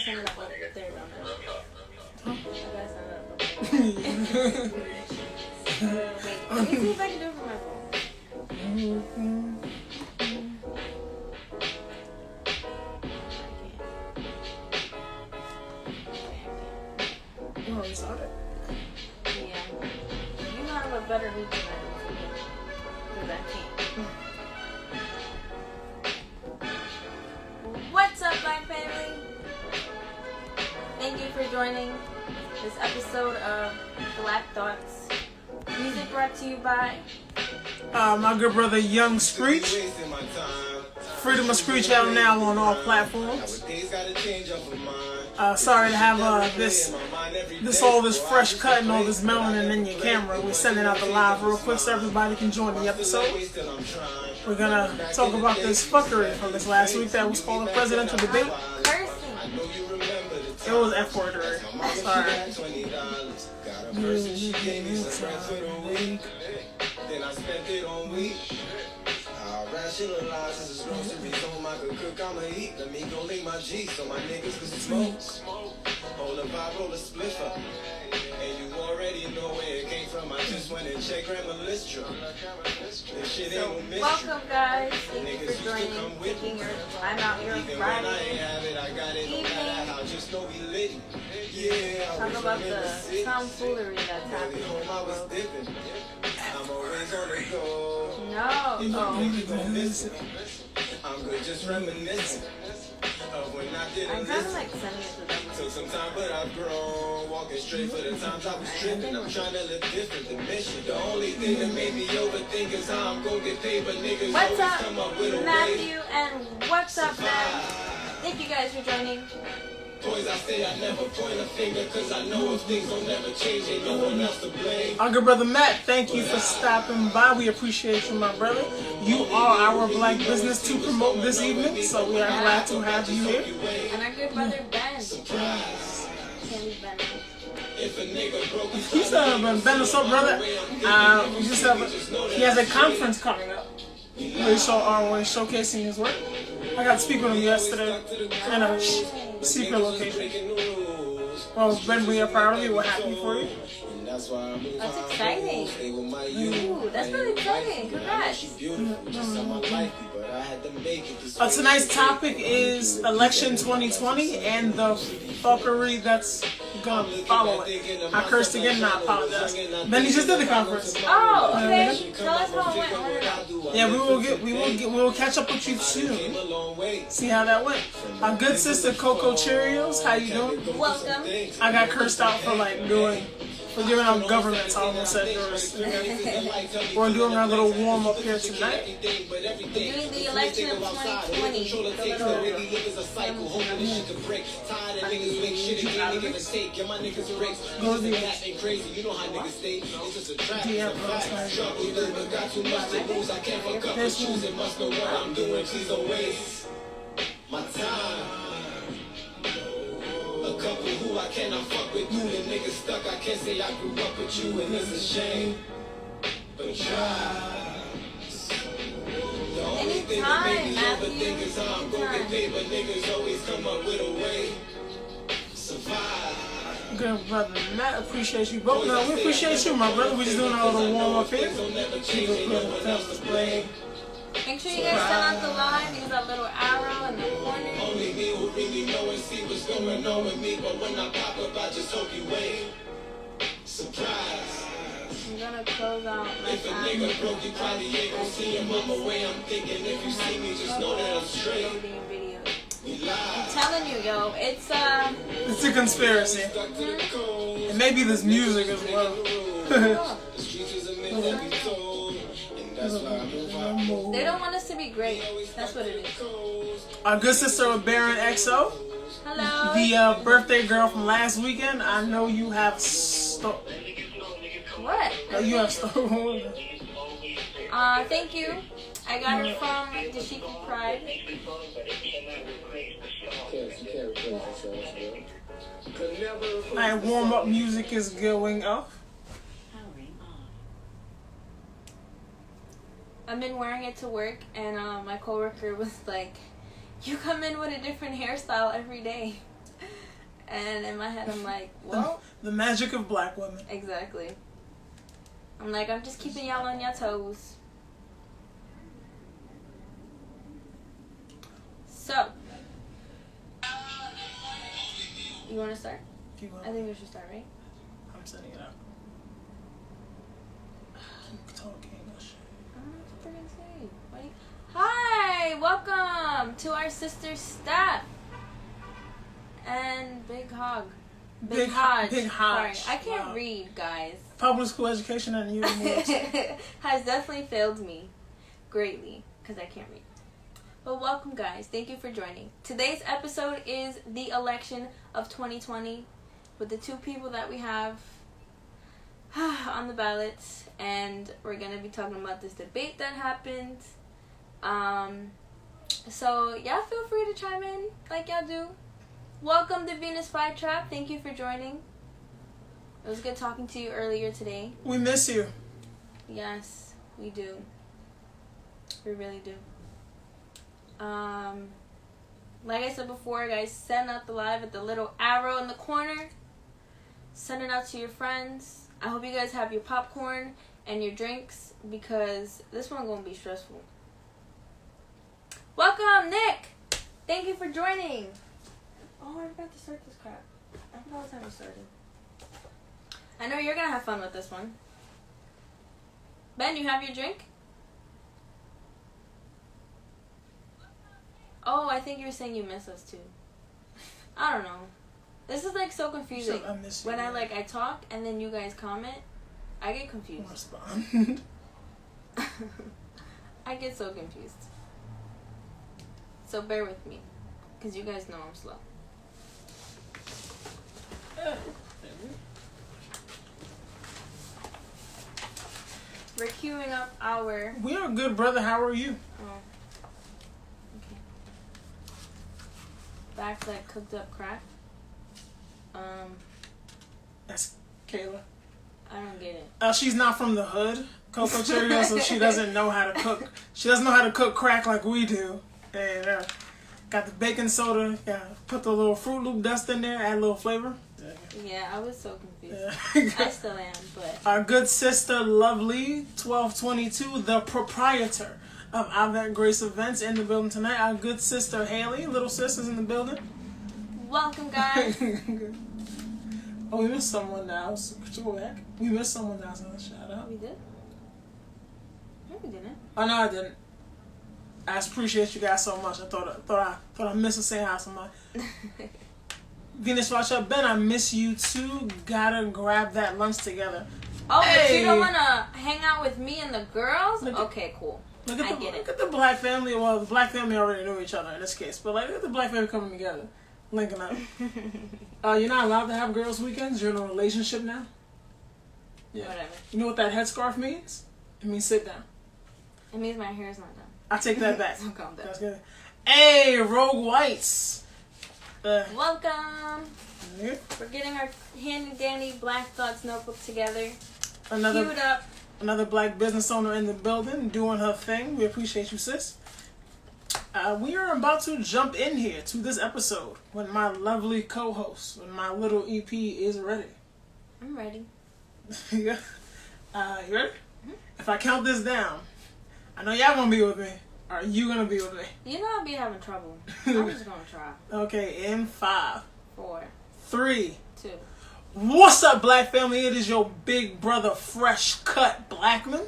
send it up there, don't I? I gotta send it up there. Wait, let me see if I can do it from my phone. You already saw it. Yeah. You know I have a better reach than I do. Because I can't. What's up, Blak family? Thank you for joining this episode of Blak Thoughtz. Music brought to you by my good brother Young Screech. Freedom of Screech out now on all platforms. Sorry to have this all this fresh cut and all this melanin in your camera. We're sending out the live real quick so everybody can join the episode. We're gonna talk about this fuckery from this last week that was called a presidential debate. It was F-wordery. Sorry. Then I spent it on weed. I rationalize this is groceries on my cook, I'ma eat. Let me go link my G so my niggas can smoke. Hold up, I roll a spliffer. And you already know where it came from. I just went and checked Grandma Listra. This shit ain't no mystery. Welcome, guys. Thank you for joining. Taking your time out your Friday evening. Talk about the tomfoolery that's happening in the world. I'm always on the go. No. I'm good, just reminiscing of when I didn't I'm kind of like sending it to them. Took some time, but I've grown. Walking straight for the times I was tripping. I'm trying to live different than mission. The only thing that made me overthink is how I'm gonna get paid, but niggas what's always up, come up with a Matthew, way. and what's up, man? Thank you guys for joining. Boys, I say I never point a finger, cause I know if things don't never change, ain't no one else to blame. Our good brother Matt, thank you for stopping by. We appreciate you, my brother. You are our black business to promote this evening, so we are glad to have you here. And our good brother Ben. You still have Ben, what's up, brother? He has a conference coming up where he's showcasing his work. I got to speak with him yesterday in a secret location. Well, Ben, we are proud of you. We're happy for you. That's exciting. Ooh, that's really exciting. Congrats. Tonight's topic is election 2020 and the fuckery that's gonna follow it. I cursed again and I apologize. Then he just did the conference. Oh, okay. Tell us how it went. Yeah, we will catch up with you soon. See how that went. Our good sister Coco Cheerios, how you doing? Welcome. I got cursed out for giving out governments. I almost said yours. We're doing our little warm up here tonight. We're doing the election of 2020. Go to the my time. A couple who I cannot fuck with you. The niggas stuck, I can't say I grew up with you, and it's a shame. But try. The only thing that made me overthink is how I'm gonna get paid, but niggas always come up with a way. Survive. Good brother Matt, appreciate you both. No, we appreciate you, my brother. We're just doing our little warm up here. Make sure you guys turn on the live. Use that little arrow in the corner. Only me who really know and see what's going on with me. But when I pop up, I just hope you wait. Surprise. I'm gonna close out my if a nigga broke, you probably ain't gon' see him on my way. I'm thinking if you see me, just know that I'm straight. I'm telling you, yo, it's a conspiracy. Mm-hmm. And maybe this music as well. They don't want us to be great. That's what it is. Our good sister Baron XO. Hello. The birthday girl from last weekend. I know you have What? You have stolen. Thank you. I got it from the Sheepy Pride. Alright, warm up music is going off. I've been wearing it to work, and my coworker was like, "You come in with a different hairstyle every day." And in my head, I'm like, well, the magic of black women. exactly. I'm like, I'm just keeping y'all on your toes. So, you want to start? Keep going. I think we should start, right? I'm setting it up. Keep talking. I don't know what to freaking say. What do you... Hi! Welcome to our sister Steph. And Big Hog. Big Hodge. Big Hodge. Sorry, I can't read, guys. Public school education and you Has definitely failed me greatly because I can't read. But welcome, guys. Thank you for joining. Today's episode is the election of 2020 with the two people that we have on the ballot, and we're going to be talking about this debate that happened. So, y'all feel free to chime in like y'all do. Welcome to Venus Flytrap. Thank you for joining. It was good talking to you earlier today. We miss you. Yes, we do. We really do. Like I said before, guys, send out the live at the little arrow in the corner. Send it out to your friends. I hope you guys have your popcorn and your drinks because this one's gonna be stressful. Welcome, Nick. Thank you for joining. Oh, I forgot to start this crap. I forgot what time we started. I know you're gonna have fun with this one. Ben, you have your drink? Oh, I think you were saying you miss us too. I don't know. This is like so confusing. I miss you, when I talk and then you guys comment, I get confused. Respond. I get so confused. So bear with me, because you guys know I'm slow. We're queuing up our... We are good, brother. How are you? Oh. Okay. Back to that cooked up crack. That's Kayla. I don't get it. She's not from the hood, Coco Cheerio, so she doesn't know how to cook. She doesn't know how to cook crack like we do. And got the baking soda. Yeah, put the little Fruit Loop dust in there, add a little flavor. Yeah, I was so confused. Yeah. I still am, but... Our good sister, Lovely, 1222, the proprietor of Avant Grace Events in the building tonight. Our good sister, Haley, little sister's in the building. Welcome, guys. Oh, we missed someone now. Could you go back? We missed someone now, so shout out. We did? No, we didn't. Oh, no, I didn't. I just appreciate you guys so much. I thought I missed saying hi to somebody. Venus Flytrap, Ben, I miss you too. Gotta grab that lunch together. Oh, hey. But you don't want to hang out with me and the girls? Okay, cool. Look at the black family. Well, the black family already knew each other in this case, but like, look at the black family coming together, linking up. You're not allowed to have girls' weekends. You're in a relationship now. Yeah. Whatever. You know what that headscarf means? It means sit down. It means my hair is not done. I take that back. So calm down. That's good. Hey, Rogue Whites. Welcome. Yeah. We're getting our handy dandy Black Thoughtz notebook together. Queued up. Another black business owner in the building, doing her thing. We appreciate you, sis. We are about to jump in here to this episode with my lovely co-host, when my little EP is ready. I'm ready. Yeah. You ready? Mm-hmm. If I count this down, I know y'all gonna be with me. Are you gonna be with me? You know I'll be having trouble. I'm just gonna try. Okay, in 5, 4, 3, 2. What's up, black family? It is your big brother, Fresh Cut Blackman.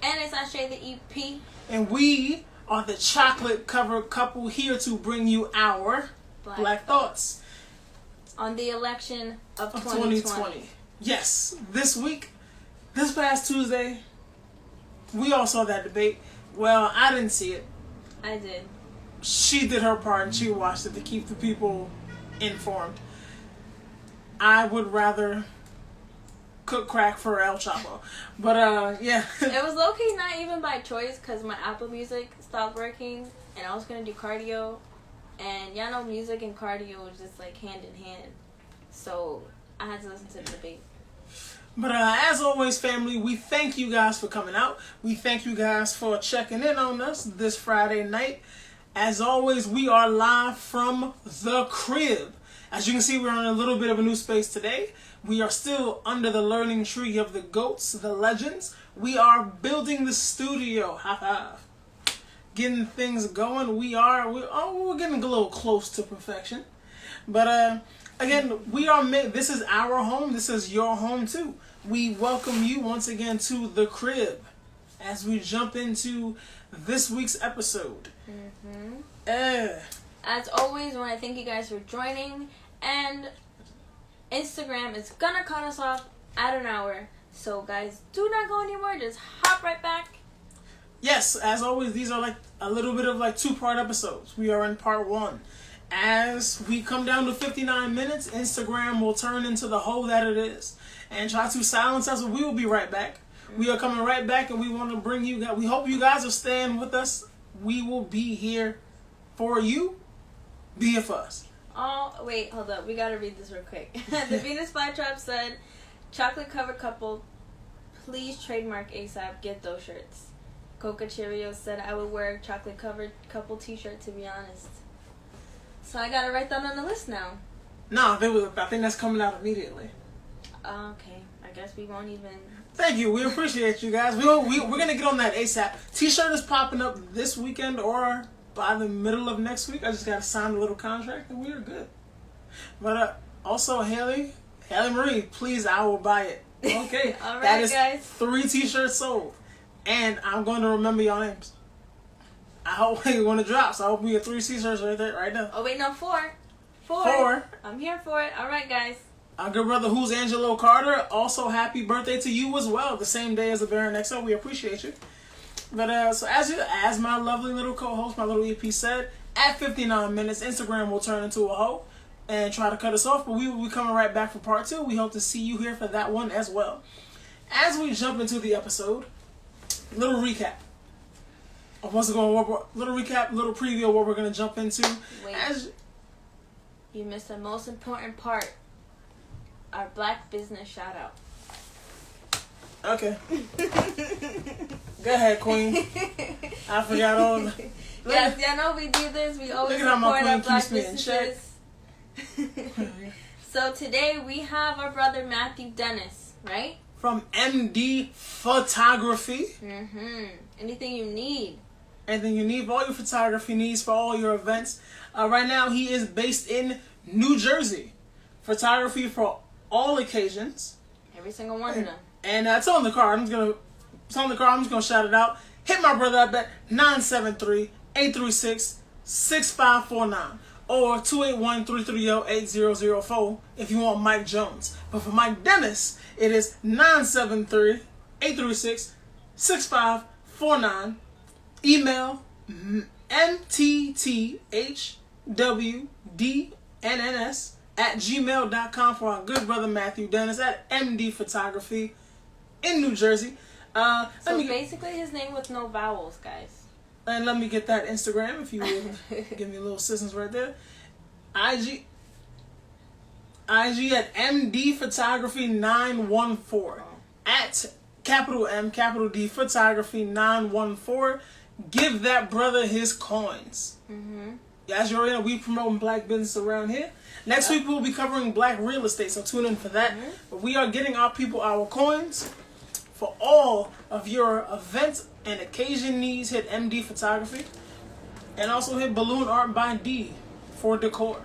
And it's Ashay the EP. And we are the chocolate covered couple here to bring you our Black Thoughts on the election of 2020. Yes, this past Tuesday, we all saw that debate. Well, I didn't see it. I did. She did her part and she watched it to keep the people informed. I would rather cook crack for El Chapo. But, yeah. It was low-key not even by choice because my Apple Music stopped working and I was going to do cardio. And y'all know music and cardio is just like hand in hand. So I had to listen to the debate. But as always, family, we thank you guys for coming out. We thank you guys for checking in on us this Friday night. As always, we are live from the crib. As you can see, we're on a little bit of a new space today. We are still under the learning tree of the GOATs, the legends. We are building the studio. Half. Getting things going. We're getting a little close to perfection. But again, this is our home. This is your home too. We welcome you once again to the crib as we jump into this week's episode. As always, I want to thank you guys for joining. And Instagram is gonna cut us off at an hour. So guys, do not go anywhere. Just hop right back. Yes, as always, these are like a little bit of like 2-part episodes. We are in part 1. As we come down to 59 minutes, Instagram will turn into the hole that it is and try to silence us. We will be right back. We are coming right back, and we want to bring you guys. We hope you guys are staying with us. We will be here for you. Be here for us. Oh, wait, hold up. We got to read this real quick. The Venus Flytrap said, chocolate covered couple, please trademark ASAP. Get those shirts. Coca Cheerios said, I would wear a chocolate covered couple t-shirt, to be honest. So I got to write that on the list now. No, I think that's coming out immediately. Okay. I guess we won't even... Thank you. We appreciate you guys. We're going to get on that ASAP. T-shirt is popping up this weekend or by the middle of next week. I just got to sign a little contract and we are good. But also, Haley Marie, please, I will buy it. Okay. All right, that is guys. 3 T-shirts sold. And I'm going to remember your names. I hope when it drops, I hope we get 3 T-shirts right there, right now. Oh, wait, no, 4. 4. I'm here for it. All right, guys. Our good brother, who's Angelo Carter, also happy birthday to you as well. The same day as the Baron XO. We appreciate you. But so as my lovely little co-host, my little EP said, at 59 minutes, Instagram will turn into a hoe and try to cut us off. But we will be coming right back for part 2. We hope to see you here for that one as well. As we jump into the episode, little recap of what's going on. Little recap, little preview of what we're going to jump into. Wait. You missed the most important part. Our Black business shout out. Okay. Go ahead, Queen. I forgot all the... Yes, y'all know we do this. We always Look at how my support our queen Black keeps me in check. businesses. So today we have our brother Matthew Dennis, right? From MD Photography. Anything you need. Anything you need for all your photography needs for all your events. Right now he is based in New Jersey. Photography for all occasions. Every single one of them. And it's on the card. I'm just gonna shout it out. Hit my brother up at 973-836-6549 or 281-330-8004 if you want Mike Jones. But for Mike Dennis, it is 973-836-6549. Email mtthwdnns@gmail.com for our good brother Matthew Dennis at MD Photography in New Jersey. So basically his name with no vowels, guys. And let me get that Instagram if you will give me a little assistance right there. IG at MD Photography 914 at capital M capital D Photography 914. Give that brother his coins. As you already know, we promoting Black business around here. Next week we'll be covering Black real estate, so tune in for that. But we are getting our people our coins for all of your event and occasion needs. Hit MD Photography, and also hit Balloon Art by D for decor.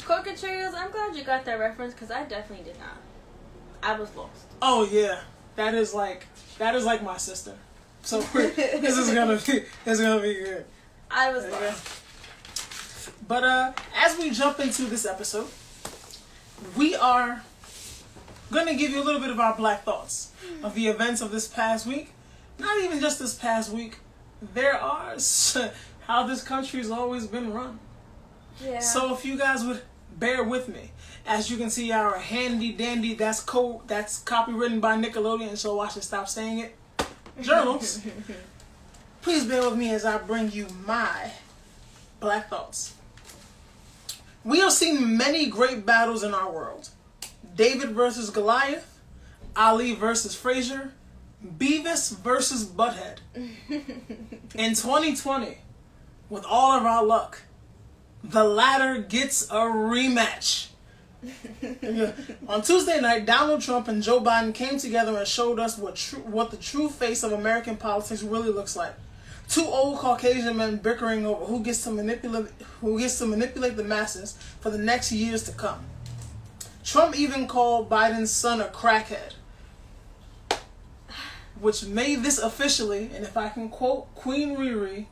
Coca Cheerios, I'm glad you got that reference because I definitely did not. I was lost. Oh yeah, that is like my sister. So this is gonna be good. I was lost. But as we jump into this episode, we are gonna give you a little bit of our Black thoughts of the events of this past week. Not even just this past week. There are how this country's always been run. Yeah. So if you guys would bear with me, as you can see, our handy dandy that's copywritten by Nickelodeon, so I should stop saying it. Journals. Please bear with me as I bring you my Black thoughts. We have seen many great battles in our world. David versus Goliath, Ali versus Frazier, Beavis versus Butthead. In 2020, with all of our luck, the latter gets a rematch On Tuesday night, Donald Trump and Joe Biden came together and showed us what the true face of American politics really looks like. Two old Caucasian men bickering over who gets to manipulate the masses for the next years to come. Trump even called Biden's son a crackhead, which made this officially, and if I can quote Queen Riri,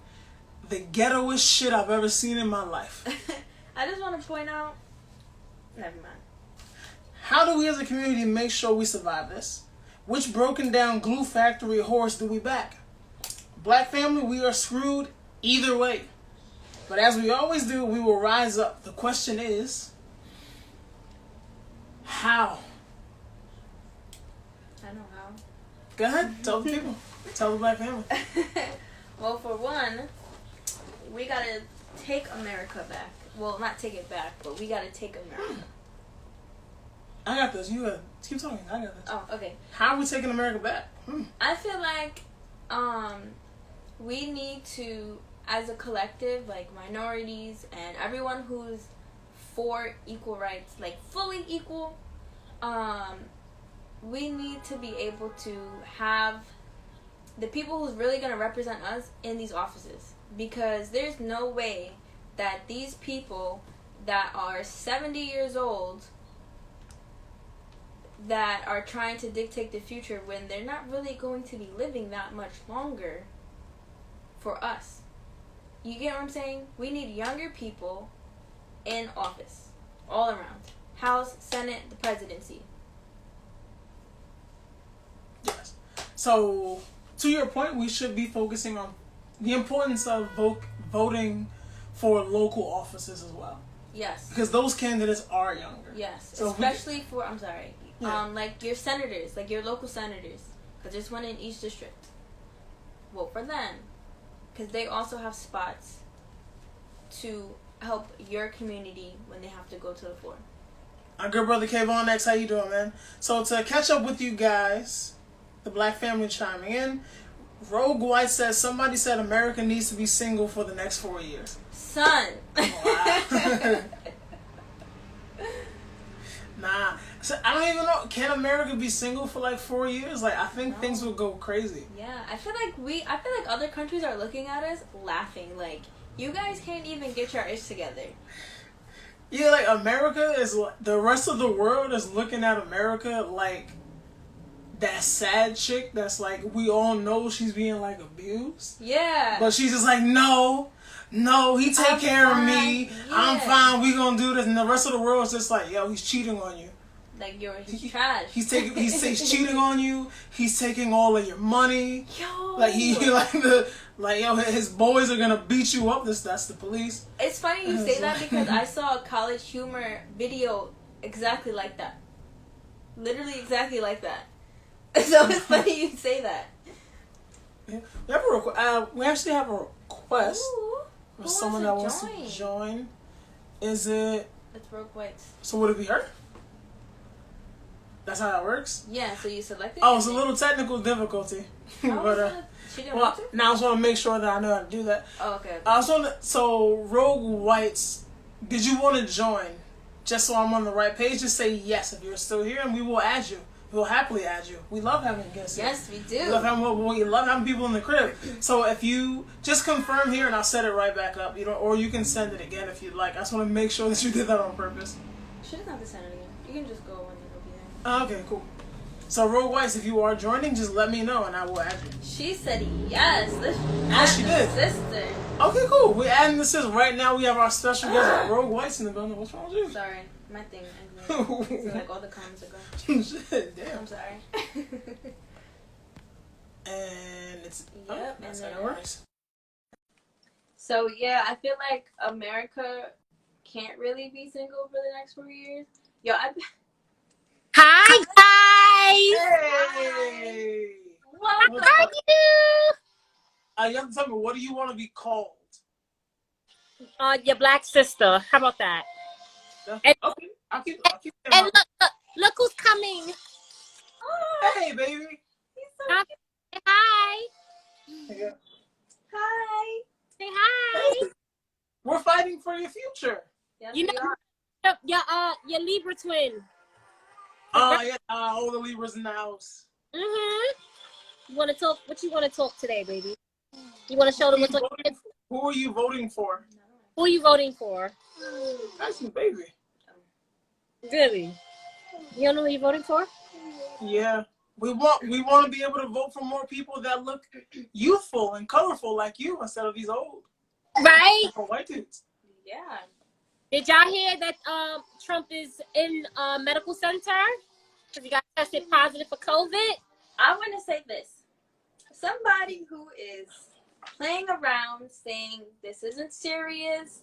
the ghettoest shit I've ever seen in my life. I just want to point out, never mind. How do we as a community make sure we survive this? Which broken down glue factory horse do we back? Black family, we are screwed either way. But as we always do, we will rise up. The question is, how? I know how. Go ahead, tell the people. Tell the Black family. Well, for one, we gotta take America back. Well, not take it back, but we gotta take America. I got this. You keep talking. I got this. Oh, okay. How are we taking America back? I feel like we need to, as a collective, like minorities and everyone who's for equal rights, like fully equal, we need to be able to have the people who's really going to represent us in these offices. Because there's no way that these people that are 70 years old that are trying to dictate the future when they're not really going to be living that much longer for us. You get what I'm saying? We need younger people in office all around. House, Senate, the presidency. Yes. So, to your point, we should be focusing on the importance of voting for local offices as well. Yes. Because those candidates are younger. Yes. So especially for, I'm sorry, yeah. like your senators, like your local senators. Because there's one in each district. Vote for them. Because they also have spots to help your community when they have to go to the floor. Our good brother Kayvon X, how you doing, man? So to catch up with you guys, the Black family chiming in, Rogue White says somebody said America needs to be single for the next 4 years. Son. Wow. Nah. So I don't even know. Can America be single for like 4 years? Like I think things would go crazy. Yeah, I feel like other countries are looking at us laughing. Like, you guys can't even get your ish together. Yeah, like America is, the rest of the world is looking at America like that sad chick that's like, we all know she's being like abused. Yeah. But she's just like, no, he take care of me. Yeah. I'm fine. We gonna do this. And the rest of the world is just like, yo, he's cheating on you. Like he's trash. He's he's cheating on you. He's taking all of your money. Yo. Like yo, his boys are gonna beat you up. That's the police. It's funny you say that because I saw a College Humor video exactly like that. Literally exactly like that. So it's funny you say that. Yeah. We actually have a request for someone that wants to join. Is it? It's Rogue White. So would it be her? That's how that works? Yeah, so you selected? Oh, it's a little technical difficulty. But she didn't want to? Now I just want to make sure that I know how to do that. Oh, okay. So Rogue Whites, did you want to join? Just so I'm on the right page, just say yes if you're still here, and we will add you. We'll happily add you. We love having guests. Yes, we do. We love having people in the crib. So if you just confirm here, and I'll set it right back up. Or you can send it again if you'd like. I just want to make sure that you did that on purpose. She doesn't have to send it again. You can just go when it'll be there. Okay, cool. So Rogue Whites, if you are joining, just let me know and I will add you. She said yes. Let's she did. Sister. Okay, cool. We're adding the sister. Right now we have our special guest, Rogue Whites in the building. What's wrong with you? Sorry, my thing. So like all the comments are gone. Shit, damn. I'm sorry. And it's that's how it works. So yeah, I feel like America can't really be single for the next 4 years. Yo, Hi guys! Hey! Welcome. How are you? You have to tell me, what do you want to be called? Your black sister. How about that? Okay, I'll keep And look who's coming. Hey, baby. He's so Hi. cute. Say hi. Yeah. Hi. Say hi. We're fighting for your future. Yes, You we know- are. your Libra twin. Oh yeah, all the Libras in the house. You want to talk? What you want to talk today, baby? You want to show them what's on? Who are you voting for? Who are you voting for? That's my baby. Really? You don't know who you're voting for? Yeah. We want to be able to vote for more people that look youthful and colorful like you instead of these old white dudes. Yeah. Did y'all hear that Trump is in a medical center because he got tested positive for COVID? I want to say this. Somebody who is playing around saying this isn't serious,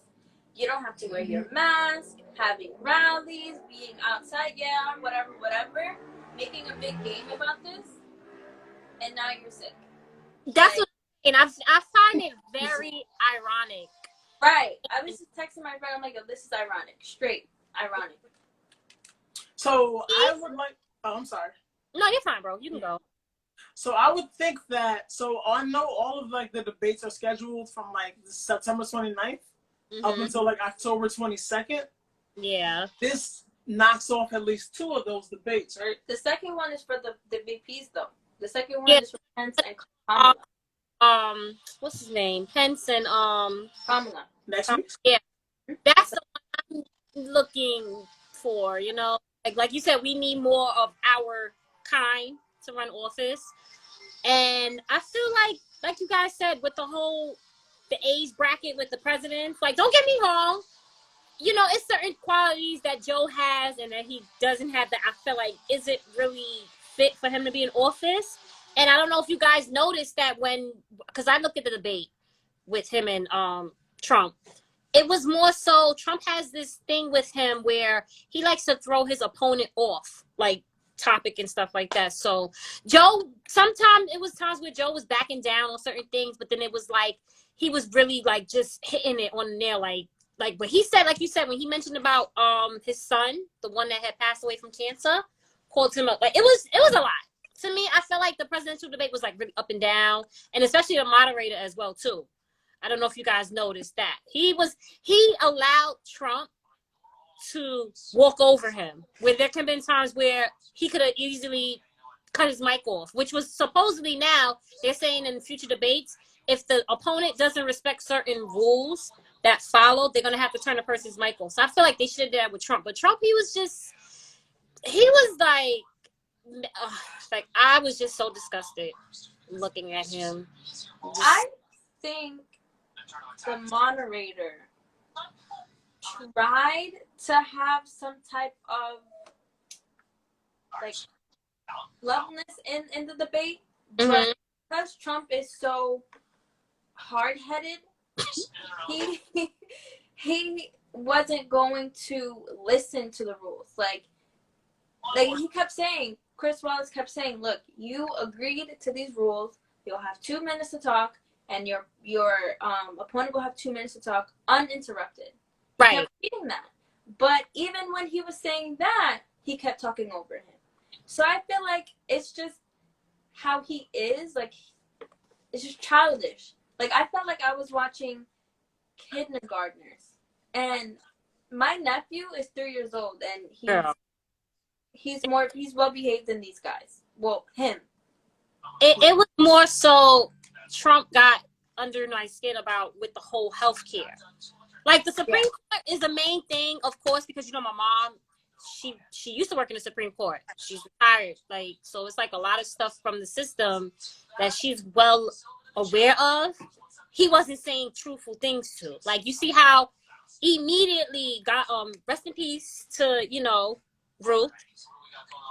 you don't have to wear your mask, having rallies, being outside, whatever, making a big game about this, and now you're sick. That's what I'm saying. I find it very ironic. Right. I was just texting my friend, I'm like, oh, this is ironic. Straight ironic. So I would like, I'm sorry. No, you're fine, bro. You can go. So I would think that, so I know all of like the debates are scheduled from like September 29th up until like October 22nd. Yeah. This knocks off at least 2 of those debates, right? The second one is for the VPs, though. The second one is for Pence and Kamala. What's his name? Pence and Kamala. Next week? Yeah. That's the one I'm looking for, you know? Like you said, we need more of our kind to run office. And I feel like you guys said, with the age bracket with the presidents, like, don't get me wrong, you know, it's certain qualities that Joe has and that he doesn't have that I feel like isn't really fit for him to be in office. And I don't know if you guys noticed that because I looked at the debate with him and Trump, it was more so Trump has this thing with him where he likes to throw his opponent off, like, topic and stuff like that. So Joe, sometimes it was times where Joe was backing down on certain things, but then it was like he was really like just hitting it on the nail, like what he said, like you said, when he mentioned about his son, the one that had passed away from cancer, called him up. Like it was a lot. To me, I felt like the presidential debate was like really up and down, and especially the moderator as well too. I don't know if you guys noticed that. He allowed Trump to walk over him, where there can have been times where he could have easily cut his mic off, which was supposedly, now they're saying in future debates, if the opponent doesn't respect certain rules that follow, they're going to have to turn the person's mic off. So I feel like they should have done that with Trump. But Trump, he was like, I was just so disgusted looking at him. I think the moderator tried to have some type of like levelness in the debate, but because Trump is so hard-headed, he wasn't going to listen to the rules. Like he kept saying, Chris Wallace kept saying, look, you agreed to these rules, you'll have 2 minutes to talk, and your opponent will have 2 minutes to talk uninterrupted. He kept repeating that. But even when he was saying that, he kept talking over him. So I feel like it's just how he is. Like, it's just childish. Like, I felt like I was watching kindergartners. And my nephew is 3 years old, and he's well behaved than these guys. Well, him. It was more so Trump got under my skin with the whole health care. Like, the Supreme Court is the main thing, of course, because, you know, my mom, she used to work in the Supreme Court. She's retired. Like, so it's like a lot of stuff from the system that she's well aware of. He wasn't saying truthful things to. Like, you see how immediately got, rest in peace to, you know, Ruth.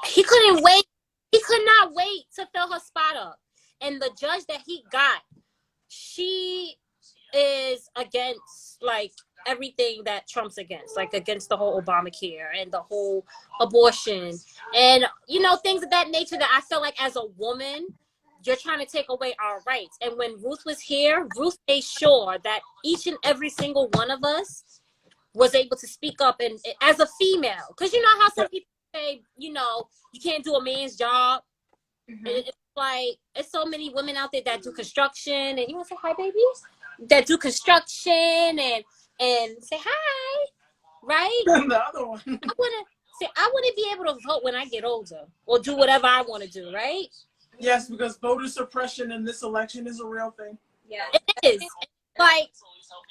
He couldn't wait. He could not wait to fill her spot up. And the judge that he got, she is against, like, everything that Trump's against, like against the whole Obamacare and the whole abortion and, you know, things of that nature that I feel like as a woman, you're trying to take away our rights. And when Ruth was here, Ruth made sure that each and every single one of us was able to speak up and as a female, because you know how some people say, you know, you can't do a man's job. It's like, it's so many women out there that do construction, and you want to say hi, baby? That do construction and say hi. right? The other one. I wouldn't be able to vote when I get older or do whatever I want to do, right? Yes, because voter suppression in this election is a real thing. Yeah. It is. Like,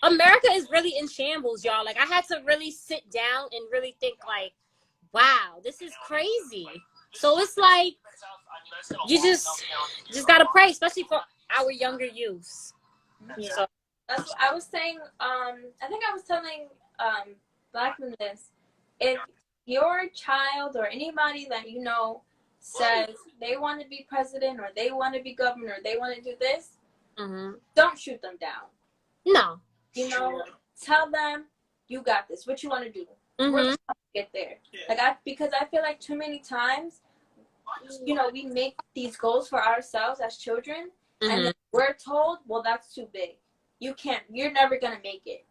America is really in shambles, y'all. Like, I had to really sit down and really think, like, wow, this is crazy. So it's like, you just gotta pray, especially for our younger youths. Yeah. So, That's what I was saying. I think I was telling Blackman this. If your child or anybody that you know says they want to be president or they want to be governor, or they want to do this, don't shoot them down. no. You know, tell them you got this. What you want to do? We're going to get there. Yeah. Because I feel like too many times, you know, we make these goals for ourselves as children, and then we're told, well, that's too big. You're never gonna make it.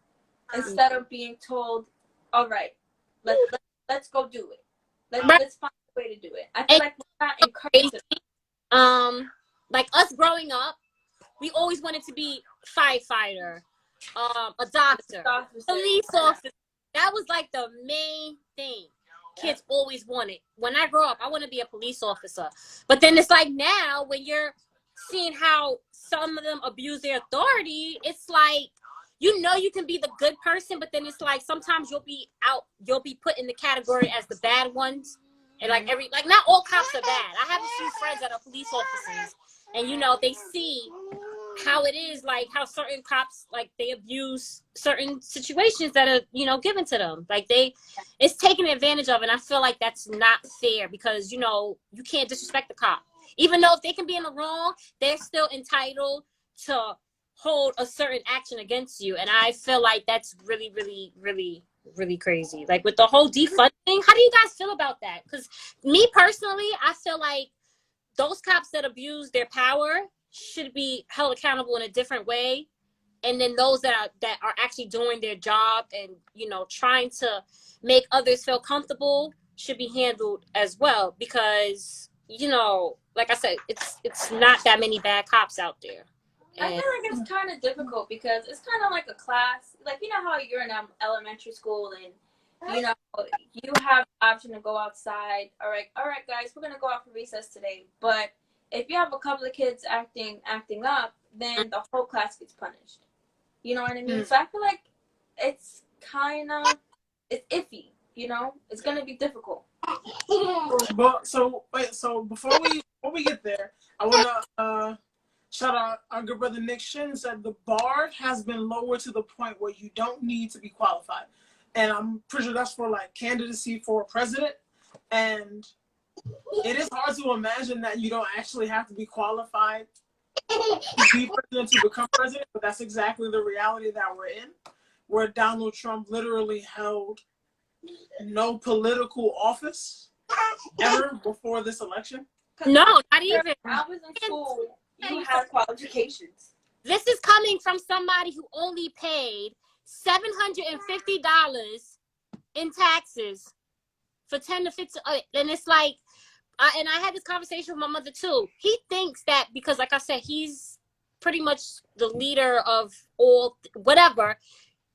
Instead of being told, all right, let's go do it. Let's find a way to do it. I feel like we're not encouraging. Like us growing up, we always wanted to be firefighter, a doctor, police officer. That was like the main thing kids always wanted. When I grow up, I want to be a police officer. But then it's like now when you're seeing how some of them abuse their authority, it's like, you know, you can be the good person, but then it's like sometimes you'll be put in the category as the bad ones. And like not all cops are bad. I have a few friends that are police officers, and you know, they see how it is, like how certain cops, like they abuse certain situations that are, you know, given to them. Like it's taken advantage of, and I feel like that's not fair because, you know, you can't disrespect the cop. Even though if they can be in the wrong, they're still entitled to hold a certain action against you. And I feel like that's really, really, really, really crazy. Like with the whole defunding, how do you guys feel about that? Because me personally, I feel like those cops that abuse their power should be held accountable in a different way. And then those that are actually doing their job and, you know, trying to make others feel comfortable should be handled as well. Because, you know, like I said, it's not that many bad cops out there. I feel like it's kind of difficult because it's kind of like a class. Like, you know how you're in elementary school and, you know, you have the option to go outside. All right, guys, we're going to go out for recess today. But if you have a couple of kids acting up, then the whole class gets punished. You know what I mean? So I feel like it's iffy, you know? It's going to be difficult. But so before we get there, I want to shout out our good brother Nick Shin said the bar has been lowered to the point where you don't need to be qualified, and I'm pretty sure that's for like candidacy for president. And it is hard to imagine that you don't actually have to be qualified to be president to become president, but that's exactly the reality that we're in, where Donald Trump literally held no political office ever before this election. No, not even. When I was in school, you had qualifications. This is coming from somebody who only paid $750 in taxes for 10 to 15. And it's like, and I had this conversation with my mother too. He thinks that because, like I said, he's pretty much the leader of all, whatever.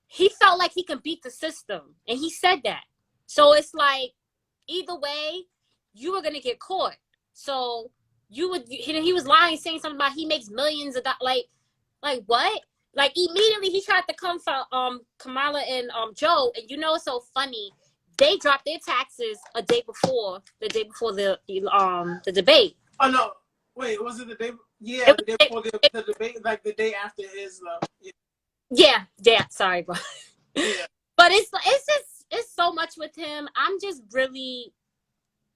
He felt like he can beat the system. And he said that. So it's like, either way, you were going to get caught. So he was lying, saying something about he makes millions of dollars. Like what? Like immediately he tried to come for Kamala and Joe. And you know, it's so funny. They dropped their taxes the day before the debate. Oh no! Wait, was it the day? Yeah, the day before the debate, like the day after his. Yeah. Sorry, bro. Yeah. But it's so much with him. I'm just really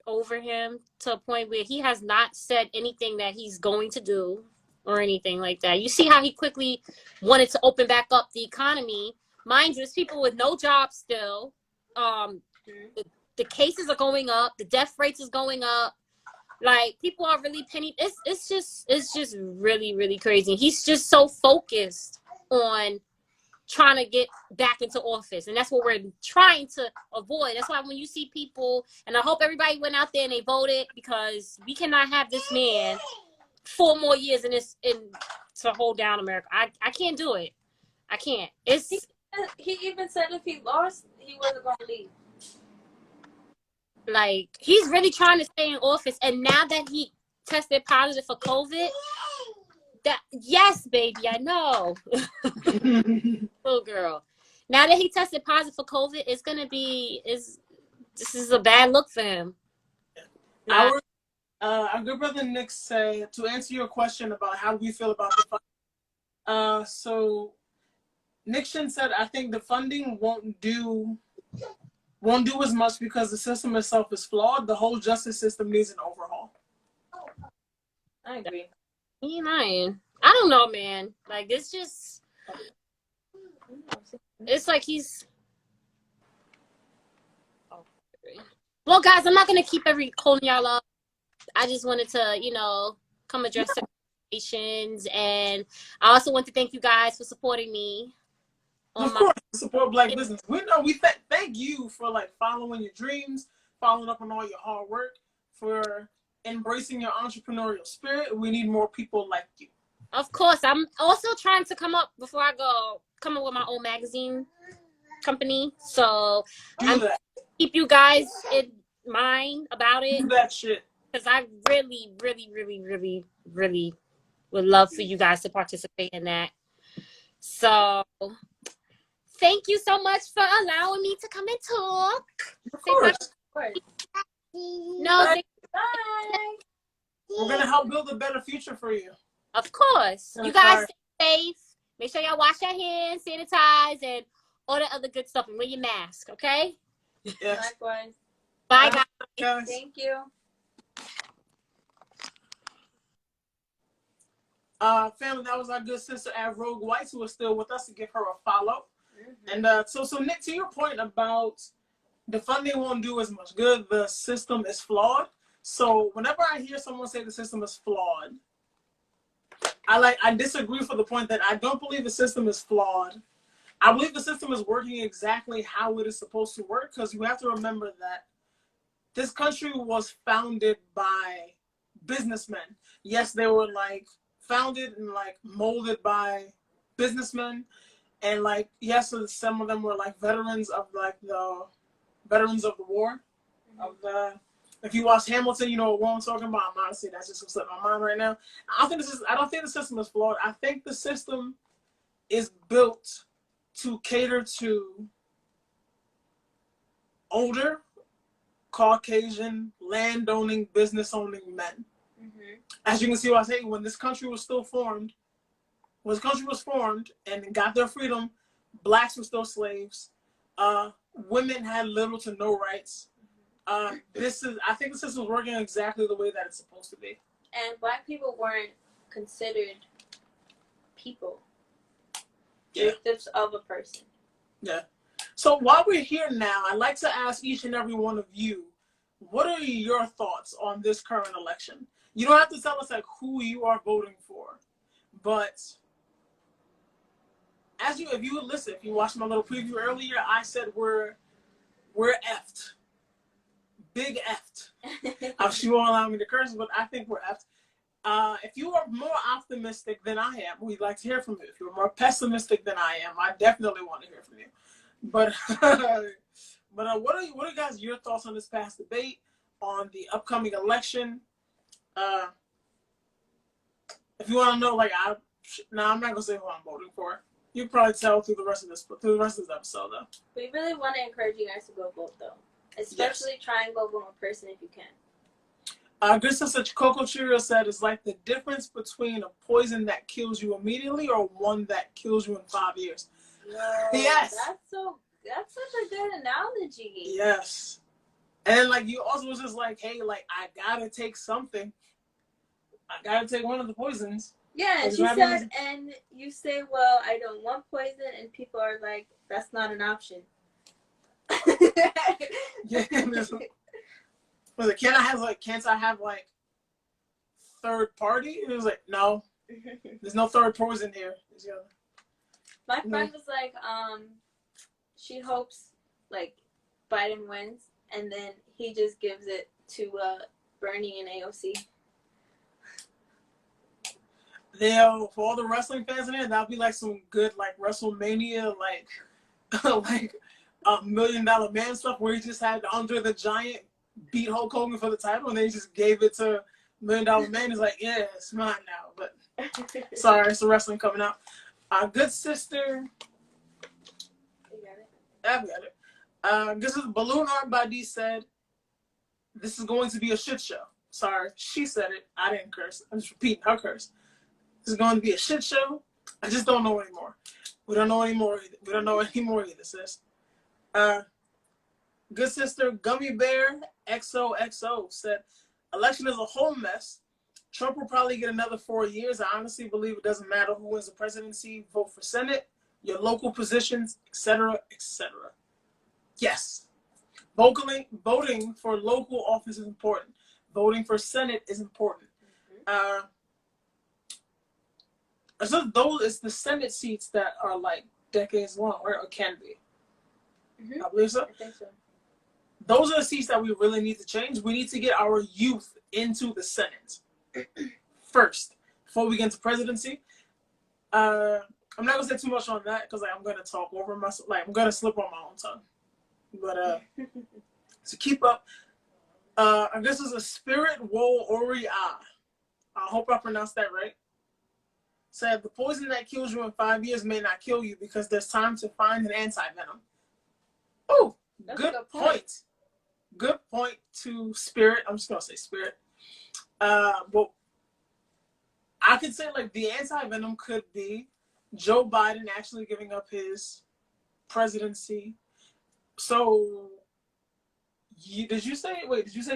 over him to a point where he has not said anything that he's going to do or anything like that. You see how he quickly wanted to open back up the economy. Mind you, there's people with no jobs still. The cases are going up. The death rates is going up. Like people are really penny. It's just really, really crazy. He's just so focused on trying to get back into office, and that's what we're trying to avoid. That's why when you see people, and I hope everybody went out there and they voted, because we cannot have this man 4 more years to hold down America. I can't do it. I can't. He even said if he lost, he wasn't gonna leave. Like, he's really trying to stay in office, and now that he tested positive for COVID, yes, baby, I know. Little girl. Now that he tested positive for COVID, it's gonna be this is a bad look for him. Our good brother Nick said, to answer your question about how we feel about the funding. So Nixon said, I think the funding won't do as much because the system itself is flawed. The whole justice system needs an overhaul. I agree. He ain't lying. I don't know, man. Like, it's just, it's like he's. Well, guys, I'm not gonna keep holding y'all up. I just wanted to, come address some situations, and I also want to thank you guys for supporting me. Of course, support Black business. We know we thank you for like following your dreams, following up on all your hard work, for embracing your entrepreneurial spirit. We need more people like you. Of course, I'm also trying to come up up with my own magazine company. So I'm gonna keep you guys in mind about it. Do that shit. Because I really, really, really, really, really would love for you guys to participate in that. So thank you so much for allowing me to come and talk. Of course. No, Bye. We're gonna help build a better future for you. of course. You guys stay safe. Make sure y'all wash your hands, sanitize, and all the other good stuff, and wear your mask, okay? Yes. Likewise. Bye, guys. Thank you. Family, that was our good sister at Rogue Whites, who is still with us, to give her a follow. Mm-hmm. And so Nick, to your point about the funding won't do as much good, the system is flawed. So whenever I hear someone say the system is flawed, I disagree for the point that I don't believe the system is flawed. I believe the system is working exactly how it is supposed to work, because you have to remember that this country was founded by businessmen. Yes, they were like founded and like molded by businessmen, and like yes, some of them were like veterans of the war. Of the, if you watch Hamilton, you know what I'm talking about. I'm honestly, that's just what's in my mind right now. I don't think the system is flawed. I think the system is built to cater to older, Caucasian, land-owning, business-owning men. Mm-hmm. As you can see, what I say, when this country was formed and got their freedom, blacks were still slaves. Women had little to no rights. I think the system is working exactly the way that it's supposed to be. And Black people weren't considered people. Yeah. Derivatives of a person. Yeah. So while we're here now, I'd like to ask each and every one of you, what are your thoughts on this current election? You don't have to tell us like who you are voting for, but if you watched my little preview earlier, I said we're effed. Big effed. She won't allow me to curse, but I think we're effed. If you are more optimistic than I am, we'd like to hear from you. If you're more pessimistic than I am, I definitely want to hear from you. But what are guys your thoughts on this past debate, on the upcoming election? If you want to know, I'm not gonna say who I'm voting for. You can probably tell through the rest of this episode, though. We really want to encourage you guys to go vote, though. Especially try and go vote in person if you can. Good sister Coco Cheerio said it's like the difference between a poison that kills you immediately or one that kills you in 5 years. Yo, yes. That's such a good analogy. Yes. And like you also was just like, hey, like I gotta take something. I gotta take one of the poisons. Yeah, and she said, and you say, well, I don't want poison, and people are like, that's not an option. Yeah. Was it, can't I have third party? And it was like, no. There's no third poison here. My friend was like, she hopes Biden wins, and then he just gives it to Bernie and AOC. For all the wrestling fans in there, that'll be like some good WrestleMania $1 Million Man stuff where he just had Andre the Giant beat Hulk Hogan for the title, and then he just gave it to $1 Million Man. He's like, yeah, it's mine now. But sorry, it's the wrestling coming out. Good sister. You got it. I've got it. This is Balloon Art by D said, this is going to be a shit show. Sorry, she said it. I didn't curse. I'm just repeating her curse. This is going to be a shit show. I just don't know anymore. We don't know anymore. We don't know anymore either, sis. Good sister Gummy Bear XOXO said, election is a whole mess. Trump will probably get another 4 years. I honestly believe it doesn't matter who wins the presidency. Vote for Senate, your local positions, etc., etc. Yes. Voting for local office is important. Voting for Senate is important. So those it's the Senate seats that are like decades long, right? Or can be. I believe so. I think so. Those are the seats that we really need to change. We need to get our youth into the Senate first before we get into presidency. I'm not gonna say too much on that because I'm gonna talk over myself. I'm gonna slip on my own tongue. But to keep up, I guess it's a Spirit Woe Ori Ah. I hope I pronounced that right. Said the poison that kills you in 5 years may not kill you because there's time to find an anti-venom. Oh, good point. Good point to Spirit. I'm just gonna say Spirit. But I could say like the anti-venom could be Joe Biden actually giving up his presidency. So, did you say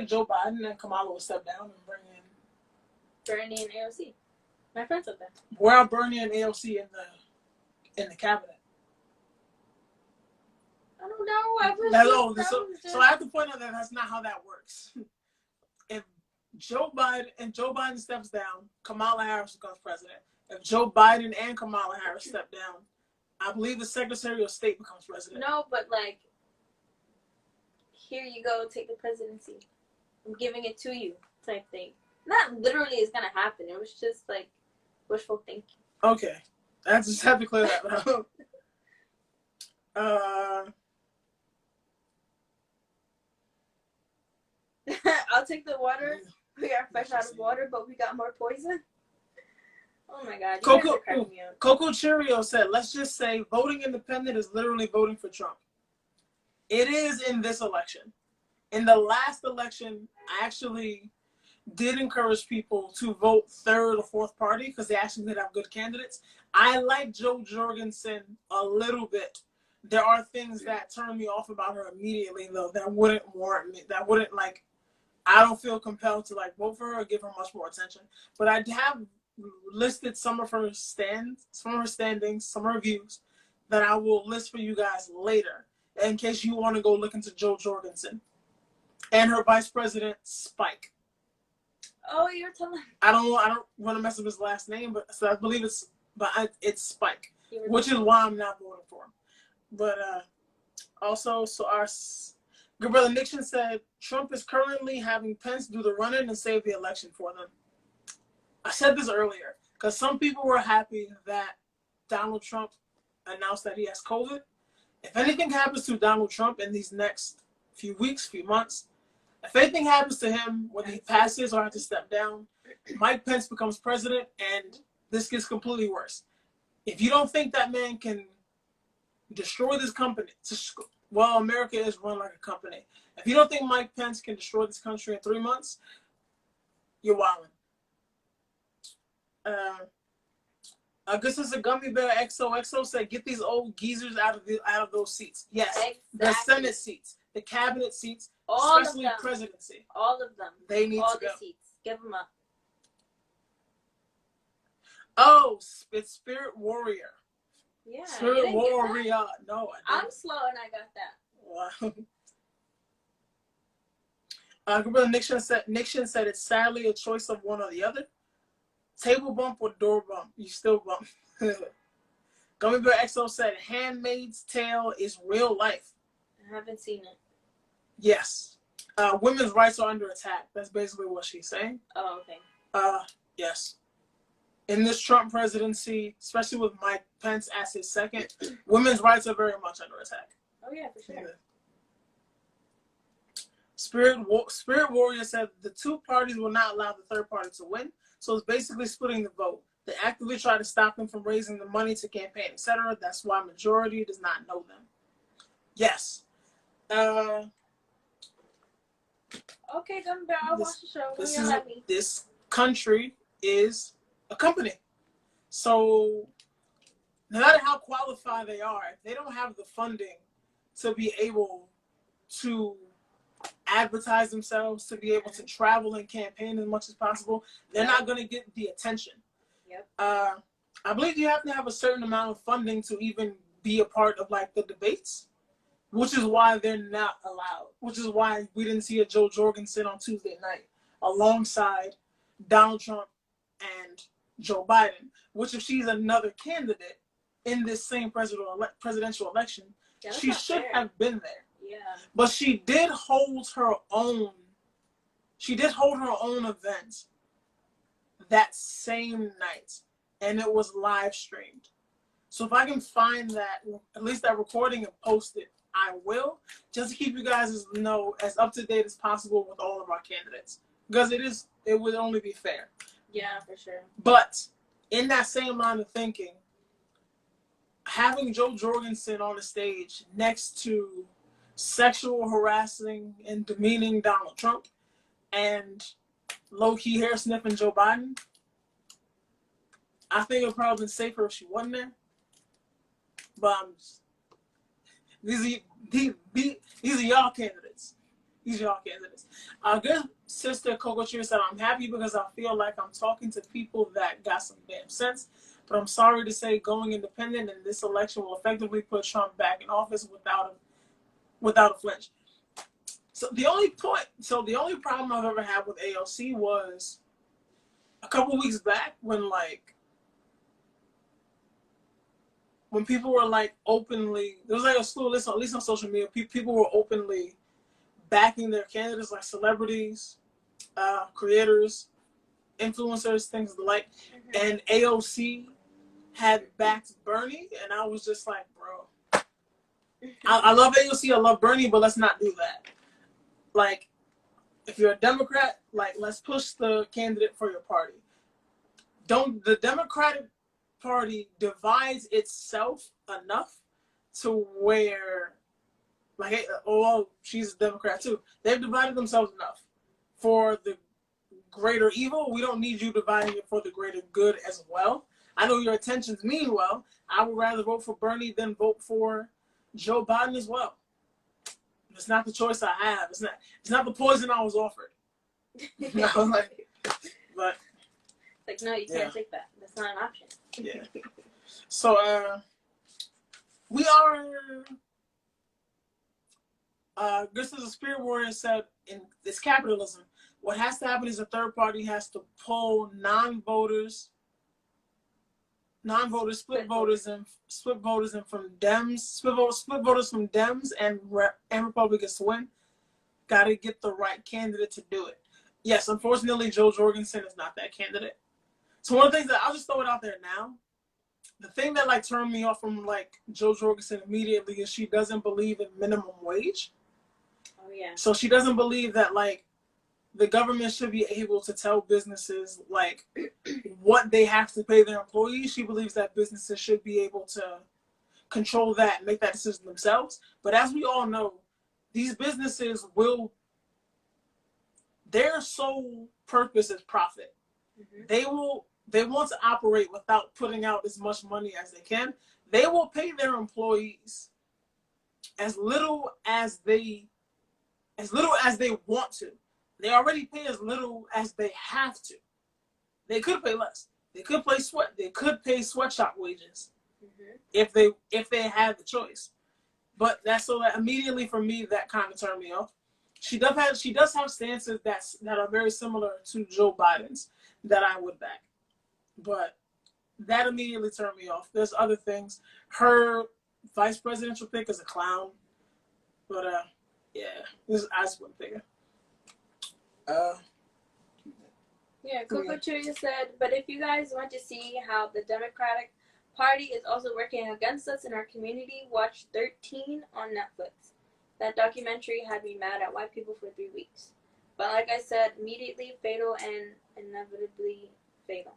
Joe Biden and Kamala will step down and bring in Bernie and AOC? My friend said that. Where are Bernie and AOC in the cabinet? I don't know. So I have to point out that that's not how that works. If Joe Biden steps down, Kamala Harris becomes president. If Joe Biden and Kamala Harris step down, I believe the Secretary of State becomes president. No, but like, here you go, take the presidency. I'm giving it to you, type thing. Not literally is gonna happen. It was just like wishful thinking. Okay, I just have to clear that up. I'll take the water. We are fresh out of water, but we got more poison. Oh my god, you guys are cracking me up. Coco Cheerio said, let's just say voting independent is literally voting for Trump. It is in this election. In the last election, I actually did encourage people to vote third or fourth party because they actually did have good candidates. I like Jo Jorgensen a little bit. There are things that turn me off about her immediately, though, that wouldn't warrant me. That wouldn't, like, I don't feel compelled to, like, vote for her or give her much more attention. But I have listed some of her standings, some of her views that I will list for you guys later in case you want to go look into Jo Jorgensen and her vice president, Spike. Oh, you're telling. I don't want to mess up his last name, but so I believe it's Spike, which is why I'm not voting for him. But also, so our good brother Nixon said Trump is currently having Pence do the run-in and save the election for them. I said this earlier because some people were happy that Donald Trump announced that he has COVID. If anything happens to Donald Trump in these next few weeks, few months, if anything happens to him, whether he passes or has to step down, Mike Pence becomes president, and this gets completely worse. If you don't think that man can destroy this company, well, America is run like a company. If you don't think Mike Pence can destroy this country in 3 months, you're wilding. This is a Gummy Bear XOXO said, get these old geezers out of those seats. Yes, exactly. The Senate seats, the cabinet seats, all especially of them. Presidency. All of them. They need all to go. All the seats. Give them up. Oh, it's Spirit Warrior. Yeah. Spirit Warrior. No, I didn't. I'm slow and I got that. Wow. Brother Nixon said it's sadly a choice of one or the other. Table bump or door bump? You still bump. Gummy Bear XO said Handmaid's Tale is real life. I haven't seen it. Yes. Women's rights are under attack. That's basically what she's saying. Oh, okay. Yes. In this Trump presidency, especially with Mike Pence as his second, women's rights are very much under attack. Oh yeah, for sure. Yeah. Spirit Warrior said the two parties will not allow the third party to win. So it's basically splitting the vote. They actively try to stop them from raising the money to campaign, etc. That's why majority does not know them. Yes. Okay, Gummy Bear, I'll watch the show when you let me. This country is a company. So no matter how qualified they are, if they don't have the funding to be able to advertise themselves, to be able to travel and campaign as much as possible, they're not going to get the attention. Yep. I believe you have to have a certain amount of funding to even be a part of like the debates, which is why they're not allowed. Which is why we didn't see a Joe Jorgensen on Tuesday night alongside Donald Trump and Joe Biden. Which if she's another candidate in this same presidential election, she should have been there. Yeah. But she did hold her own. She did hold her own event that same night, and it was live streamed. So if I can find that, at least that recording and post it, I will, just to keep you guys as up to date as possible with all of our candidates, because it would only be fair. Yeah, for sure. But in that same line of thinking, having Joe Jorgensen on the stage next to sexual harassing and demeaning Donald Trump and low-key hair sniffing Joe Biden, I think it would probably been safer if she wasn't there. But these are y'all candidates. These are y'all candidates. Our good sister Coco Cheer said, I'm happy because I feel like I'm talking to people that got some damn sense. But I'm sorry to say going independent in this election will effectively put Trump back in office without a flinch. So the only problem I've ever had with AOC was a couple weeks back when people were like openly, there was like a slew list, at least on social media, people were openly backing their candidates, like celebrities, creators, influencers, things like, and AOC had backed Bernie, and I was just like, bro, I love AOC, I love Bernie, but let's not do that. Like, if you're a Democrat, like, let's push the candidate for your party. The Democratic Party divides itself enough to where, like, oh, she's a Democrat too. They've divided themselves enough for the greater evil. We don't need you dividing it for the greater good as well. I know your intentions mean well. I would rather vote for Bernie than vote for Joe Biden as well. It's not the choice I have. It's not the poison I was offered. I was like, but like, no, you can't take that. That's not an option. Yeah. So we are this is a Spirit Warrior said in this capitalism. What has to happen is a third party has to pull non-voters, split voters and from Dems, split voters from Dems and Republicans to win. Got to get the right candidate to do it. Yes, unfortunately, Joe Jorgensen is not that candidate. So one of the things that I'll just throw it out there now, the thing that like turned me off from like Joe Jorgensen immediately is she doesn't believe in minimum wage. Oh yeah. So she doesn't believe that like the government should be able to tell businesses like what they have to pay their employees. She believes that businesses should be able to control that and make that decision themselves. But as we all know, these businesses their sole purpose is profit. Mm-hmm. They want to operate without putting out as much money as they can. They will pay their employees as little as they want to. They already pay as little as they have to. They could pay less. They could pay sweatshop wages if they had the choice. But that's so that immediately for me that kind of turned me off. She does have stances that are very similar to Joe Biden's that I would back. But that immediately turned me off. There's other things. Her vice presidential pick is a clown. But yeah, I just wouldn't pick her. Yeah, Coco Chuya said, but if you guys want to see how the Democratic party is also working against us in our community. Watch 13 on Netflix. That documentary had me mad at white people for 3 weeks. But like I said, immediately fatal and inevitably fatal.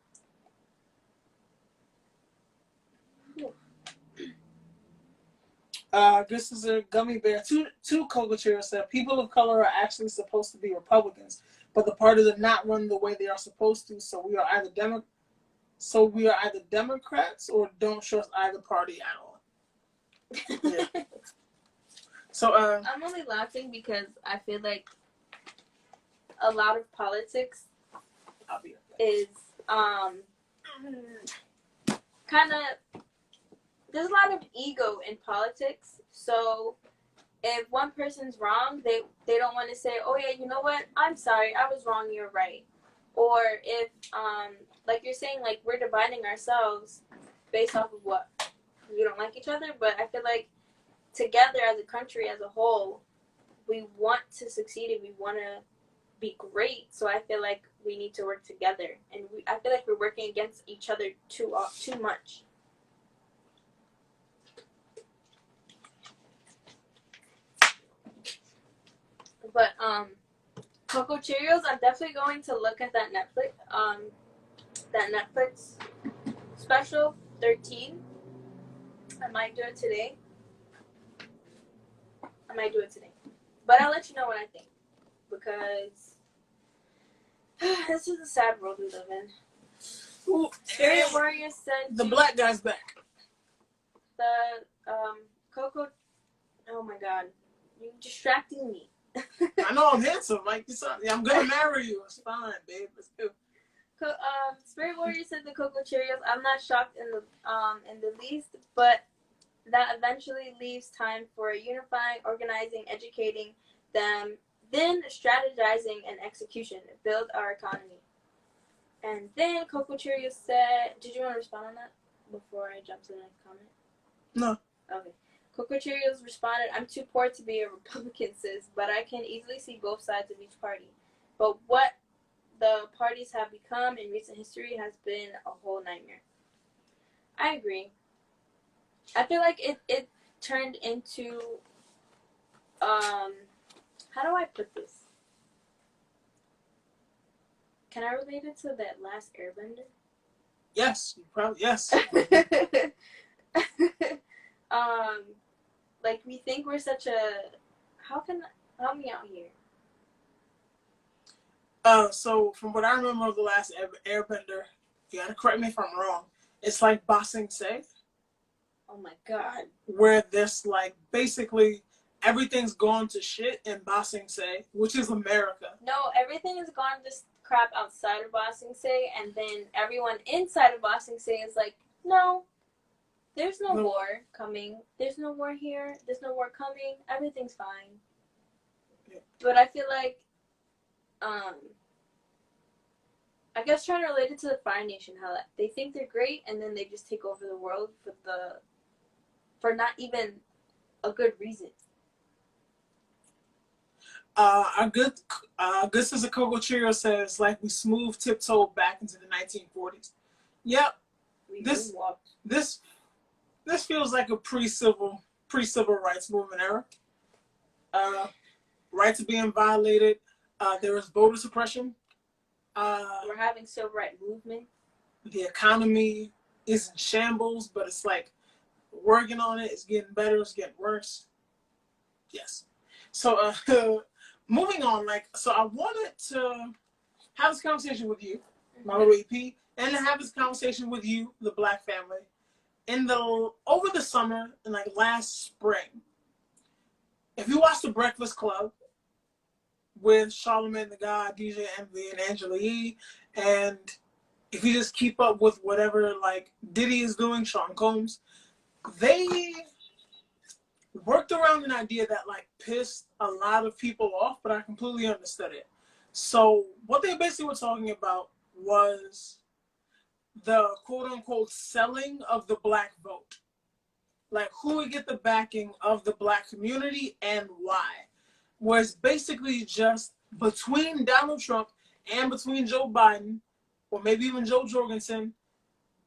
This is a gummy bear. Two Cocoa Cheerios said people of color are actually supposed to be Republicans, but the party did not run the way they are supposed to. So we are either Democrats or don't trust either party at all. Yeah. So I'm only laughing because I feel like a lot of politics is kind of, there's a lot of ego in politics. So if one person's wrong, they don't want to say, oh yeah, you know what, I'm sorry, I was wrong, you're right. Or if like you're saying, like we're dividing ourselves based off of what we don't like each other. But I feel like together as a country as a whole, we want to succeed and we want to be great. So I feel like we need to work together, and I feel like we're working against each other too much. But Cocoa Cheerios, I'm definitely going to look at that Netflix special 13. I might do it today. But I'll let you know what I think, because this is a sad world we live in. Ooh, Spirit Warrior said the black guy's back. The Coco. Oh my God, you're distracting me. I know I'm handsome. Like I'm gonna marry you. It's fine, babe. Let's do. Spirit Warrior said the Cocoa Cheerios. I'm not shocked in the least, but that eventually leaves time for unifying, organizing, educating them, then strategizing and execution. Build our economy. And then Cocoa Cheerios said, did you want to respond on that before I jump to the next comment? No. Okay. Cocoa Cheerios responded, I'm too poor to be a Republican, sis, but I can easily see both sides of each party. But what the parties have become in recent history has been a whole nightmare. I agree. I feel like it turned into, how do I put this? Can I relate it to that last Airbender? Yes, yes. Like we think we're such a, help me out here. So from what I remember of the last Airbender, you gotta correct me if I'm wrong, it's like Ba Sing Se. Oh my God. Where there's like basically everything's gone to shit in Ba Sing Se, which is America. No, everything has gone to crap outside of Ba Sing Se, and then everyone inside of Ba Sing Se is like, no, there's no war coming. There's no war here. There's no war coming. Everything's fine. Yeah. But I feel like, I guess trying to relate it to the Fire Nation, how they think they're great, and then they just take over the world for not even a good reason. Our good sister Cocoa Cheerio says, like we smooth tiptoed back into the 1940s. Yep. This feels like a pre-civil rights movement era. Rights are being violated. There is voter suppression. We're having civil rights movement. The economy is in shambles, but it's like working on it. It's getting better. It's getting worse. Yes. So moving on. So I wanted to have this conversation with you, my little EP, and to have this conversation with you, the Black family. Over the summer and like last spring, if you watch The Breakfast Club with Charlamagne the God, DJ Envy, and Angela Yee, and if you just keep up with whatever like Diddy is doing, Sean Combs, they worked around an idea that like pissed a lot of people off, but I completely understood it. So what they basically were talking about was the quote-unquote selling of the Black vote. Like who would get the backing of the Black community and why. Was basically just between Donald Trump and between Joe Biden, or maybe even Joe Jorgensen,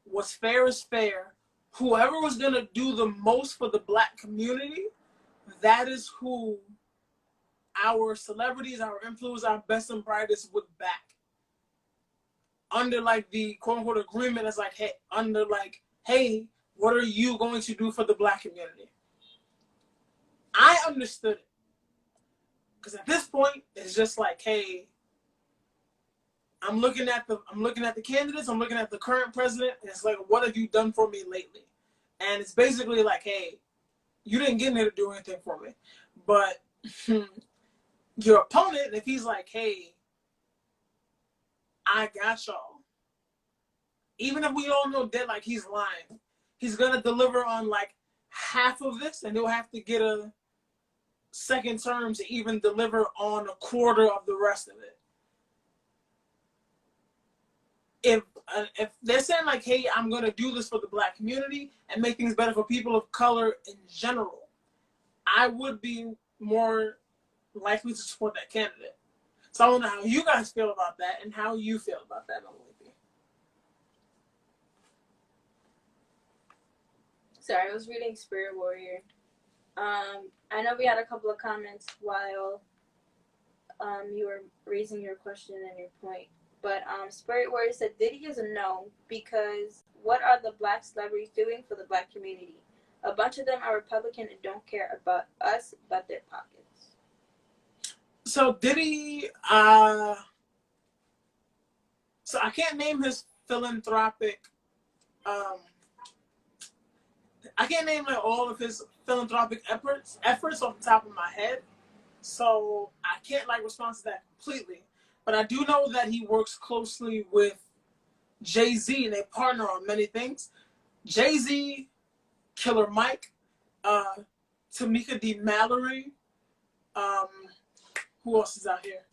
what's fair is fair. whoever was going to do the most for the Black community, that is who our celebrities, our influencers, our best and brightest would back. Under like the quote unquote agreement as like, hey, under like, hey, what are you going to do for the Black community? I understood it. Because at this point, it's just like, hey, I'm looking at the candidates, I'm looking at the current president, and it's like, what have you done for me lately? And it's basically like, hey, you didn't get in here to do anything for me. But your opponent, if he's like, hey, I got y'all, even if we all know that like he's lying, he's gonna deliver on like half of this, and he'll have to get a second term to even deliver on a quarter of the rest of it. If they're saying like, hey, I'm gonna do this for the Black community and make things better for people of color in general, I would be more likely to support that candidate. So I don't know how you guys feel about that and how you feel about that, Olivia. Sorry, I was reading Spirit Warrior. I know we had a couple of comments while you were raising your question and your point. But Spirit Warrior said Diddy is a no, because what are the Black celebrities doing for the Black community? A bunch of them are Republican and don't care about us but their pockets. So Diddy, so I can't name his philanthropic, I can't name like all of his philanthropic efforts off the top of my head. So I can't like respond to that completely. But I do know that he works closely with Jay-Z, and they partner on many things. Jay-Z, Killer Mike, Tamika D. Mallory. Who else is out here?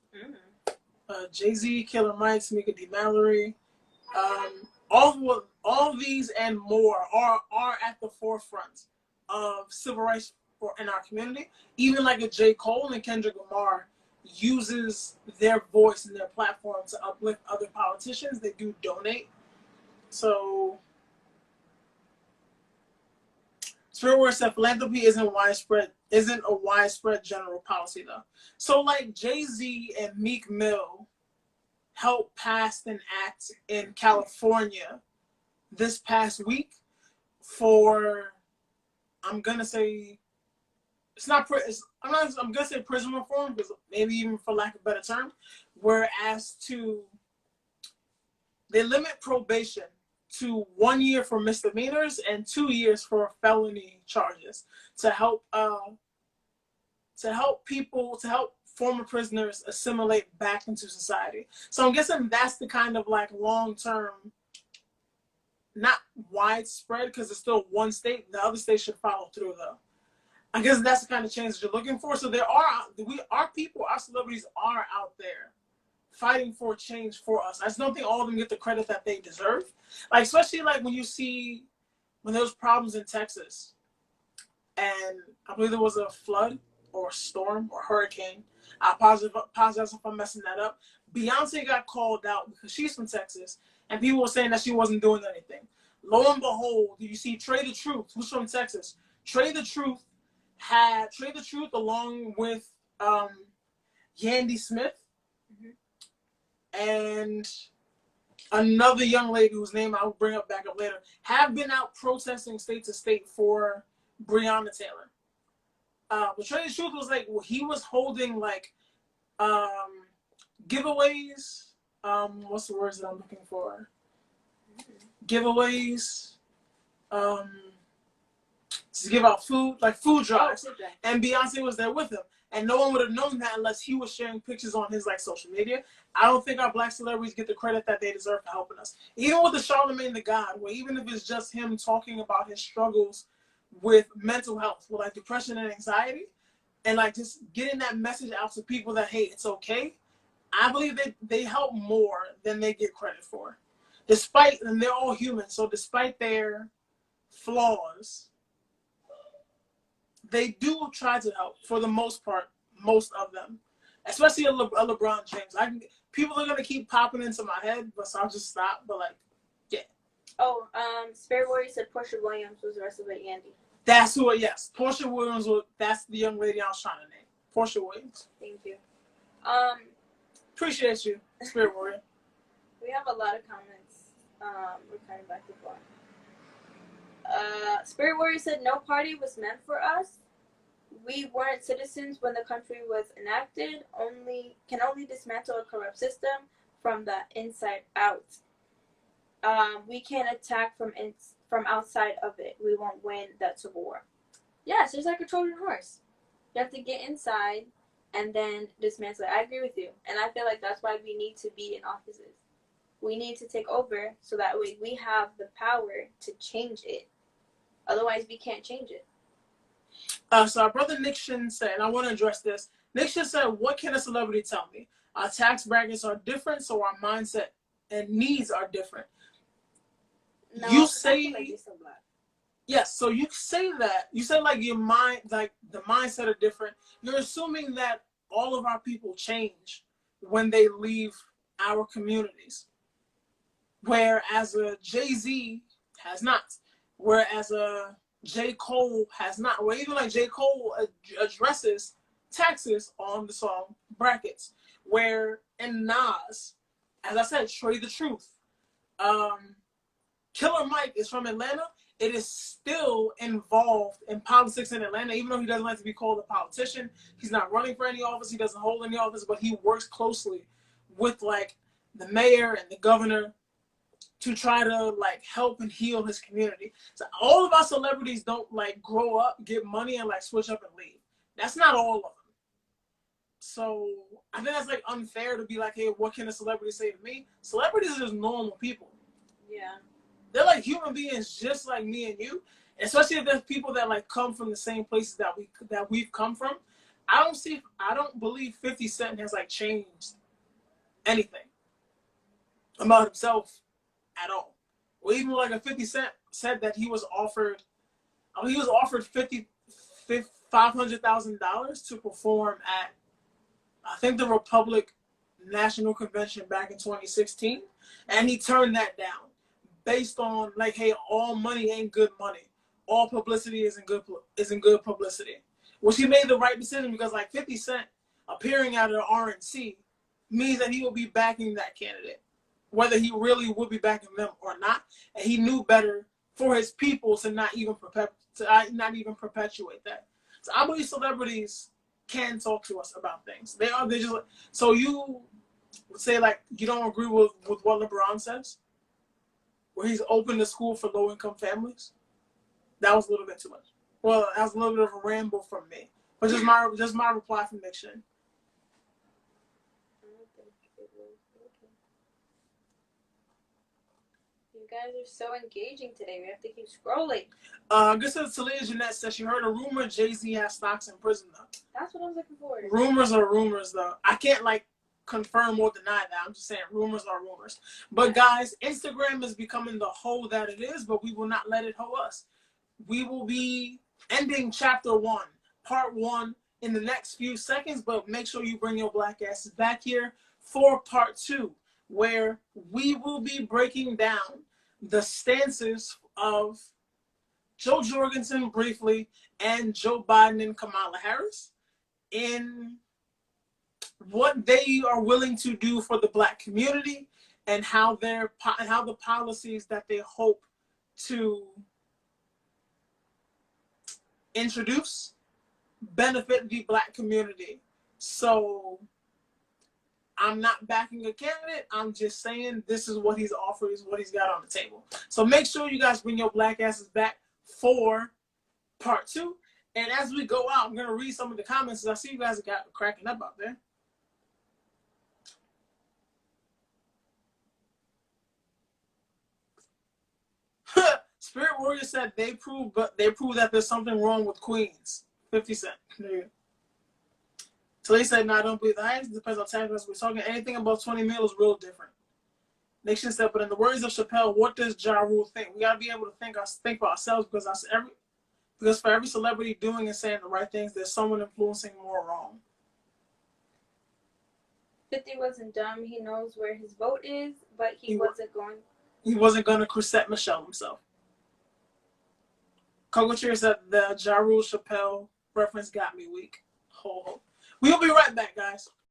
Jay-Z, Killer Mike, Tamika D. Mallory. All these and more are at the forefront of civil rights in our community. Even like a J. Cole and Kendrick Lamar uses their voice and their platform to uplift other politicians. They do donate. So Spirit Word said philanthropy isn't a widespread general policy though. So like Jay-Z and Meek Mill helped pass an act in California this past week for, I'm gonna say prison reform, because maybe even for lack of a better term, whereas they limit probation to 1 year for misdemeanors and 2 years for felony charges to help former prisoners assimilate back into society. So I'm guessing that's the kind of like long-term, not widespread, because it's still one state. The other states should follow through though. I guess that's the kind of change that you're looking for. So our celebrities are out there fighting for change for us. I just don't think all of them get the credit that they deserve. Like, especially like when there was problems in Texas, and I believe there was a flood or a storm or hurricane. I apologize if I'm messing that up. Beyonce got called out because she's from Texas, and people were saying that she wasn't doing anything. Lo and behold, you see Trey the Truth, who's from Texas. Trey the Truth along with Yandy Smith and another young lady whose name I'll bring back up later, have been out protesting state to state for Breonna Taylor. But Trey the Truth was like, well, he was holding like giveaways. What's the words that I'm looking for? Giveaways. To give out food, like food drives. Oh, and Beyonce was there with him. And no one would have known that unless he was sharing pictures on his like social media. I don't think our Black celebrities get the credit that they deserve for helping us. Even with the Charlemagne the God, where even if it's just him talking about his struggles with mental health, with like depression and anxiety, and like just getting that message out to people that, hey, it's okay. I believe that they help more than they get credit for. And they're all human, so despite their flaws, they do try to help for the most part, most of them, especially a LeBron James. People are gonna keep popping into my head, but so I'll just stop. But like, yeah. Oh, Spirit Warrior said Portia Williams was arrested by Andy. That's who. Yes, Portia Williams. That's the young lady I was trying to name. Portia Williams. Thank you. Appreciate you, Spirit Warrior. We have a lot of comments. We're kind of back to forth. Spirit Warrior said no party was meant for us. We weren't citizens when the country was enacted. Can only dismantle a corrupt system from the inside out. We can't attack from outside of it. We won't win that civil war. Yes, it's like a Trojan horse. You have to get inside and then dismantle it. I agree with you. And I feel like that's why we need to be in offices. We need to take over so that way we have the power to change it. Otherwise, we can't change it. So our brother Nick Shin said, and I want to address this. Nick Shin said, what can a celebrity tell me? Our tax brackets are different, so our mindset and needs are different. No, you say, like you're so Black. Yes, so you say that. You say like your mind, like the mindset are different. You're assuming that all of our people change when they leave our communities. Whereas a Jay-Z has not. Whereas a J. Cole has not. Where even like J. Cole addresses taxes on the song Brackets. Where in Nas, as I said, Trade the Truth. Killer Mike is from Atlanta. It is still involved in politics in Atlanta, even though he doesn't like to be called a politician. He's not running for any office. He doesn't hold any office, but he works closely with like the mayor and the governor to try to like help and heal his community. So all of our celebrities don't like grow up, get money, and like switch up and leave. That's not all of them. So I think that's like unfair to be like, hey, what can a celebrity say to me? Celebrities are just normal people. Yeah. They're like human beings just like me and you. Especially if there's people that like come from the same places that we've come from. I don't believe 50 Cent has like changed anything about himself at all. Or even like a 50 Cent said that he was offered $500,000 to perform at I think the Republic National Convention back in 2016, and he turned that down based on like, hey, all money ain't good money. All publicity isn't good publicity. Which he made the right decision because like 50 Cent appearing at an RNC means that he will be backing that candidate, whether he really would be backing them or not. And he knew better for his people to not even perpetuate that. So I believe celebrities can talk to us about things. They just so you say like you don't agree with what LeBron says, where he's opened the school for low income families. That was a little bit too much. Well, that was a little bit of a ramble from me, but just my reply from Nick Shin. You guys are so engaging today. We have to keep scrolling. Good to Talia Jeanette says she heard a rumor Jay-Z has stocks in prison though. That's what I was looking for. Rumors are rumors though. I can't like confirm or deny that. I'm just saying rumors are rumors. But guys, Instagram is becoming the hoe that it is, but we will not let it hoe us. We will be ending chapter 1, part 1 in the next few seconds, but make sure you bring your black asses back here for part 2, where we will be breaking down the stances of Joe Jorgensen briefly and Joe Biden and Kamala Harris in what they are willing to do for the Black community and how the policies that they hope to introduce benefit the Black community. So I'm not backing a candidate. I'm just saying this is what he's offered, is what he's got on the table. So make sure you guys bring your black asses back for part 2. And as we go out, I'm going to read some of the comments. I see you guys got cracking up out there. Spirit Warrior said they prove that there's something wrong with Queens. 50 Cent. There you go. Talia said, no, I don't believe the highest depends on tax. We're talking anything above 20 mil is real different. Nation said, but in the words of Chappelle, what does Ja Rule think? We got to be able to think for ourselves because for every celebrity doing and saying the right things, there's someone influencing more wrong. 50 wasn't dumb. He knows where his vote is, but he wasn't going. He wasn't gonna Crusette Michelle himself. Coco Cheer said the Ja Rule Chappelle reference got me weak. We'll be right back, guys.